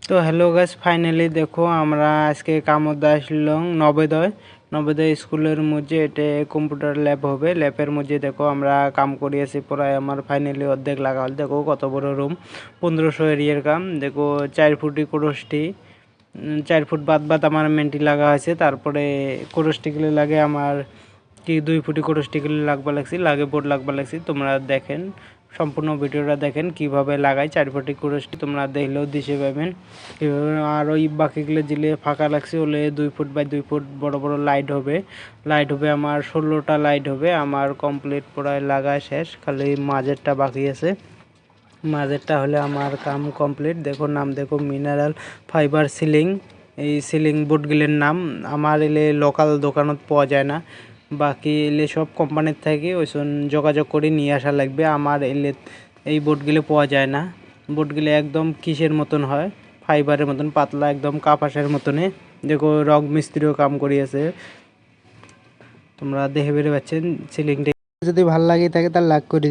তো hello guys, finally দেখো আমরা আজকে কামদা আসলাম নবোদয় নবোদয় স্কুলের মধ্যে। এটা কম্পিউটার ল্যাব হবে। ল্যাবের মধ্যে দেখো আমরা কাম করিয়েছি, প্রায় আমার ফাইনালি অর্ধেক লাগা হল। দেখো কত বড় রুম, 1500 এরিয়ার কাম। দেখো 4 ফুটি কোরসটি, 4 ফুট বাদ আমার মেন্টি লাগা হয়েছে। তারপরে কোরসটিগুলি লাগে আমার কি 2 ফুটি কোরসটিগুলি লাগবা লাগছে, লাগে বোর্ড লাগবা লাগছে। তোমরা দেখেন, সম্পূর্ণ ভিডিওটা দেখেন কিভাবে লাগাই 4 ফুটি কোরসটি, তোমরা দেখলেও দিশে পাবেন কীভাবে। আর ওই বাকিগুলো জিলে ফাঁকা লাগছে হলে 2 ফুট বাই 2 ফুট বড় বড় লাইট হবে আমার 16টা লাইট হবে। আমার কমপ্লিট প্রায় লাগা শেষ, খালি মাঝেরটা বাকি আছে। মাঝেরটা হলে আমার কাম কমপ্লিট। দেখো নাম দেখো, মিনারেল ফাইবার সিলিং। এই সিলিং বোর্ডগুলির নাম আমার এলে লোকাল দোকানত পাওয়া যায় না, বাকি এলে সব কোম্পানির থেকে ওইসব যোগাযোগ করে নিয়ে আসা লাগবে। আমার এলে এই বোর্ডগুলো পাওয়া যায় না। বোর্ডগুলো একদম কিসের মতন হয়, ফাইবারের মতন পাতলা, একদম কাপাসের মতনে। দেখো রং মিস্ত্রিও কাম করিয়েছে, তোমরা দেখে বেড়ে পাচ্ছেন। সিলিংটা যদি ভালো লাগে থাকে তার লাইক করে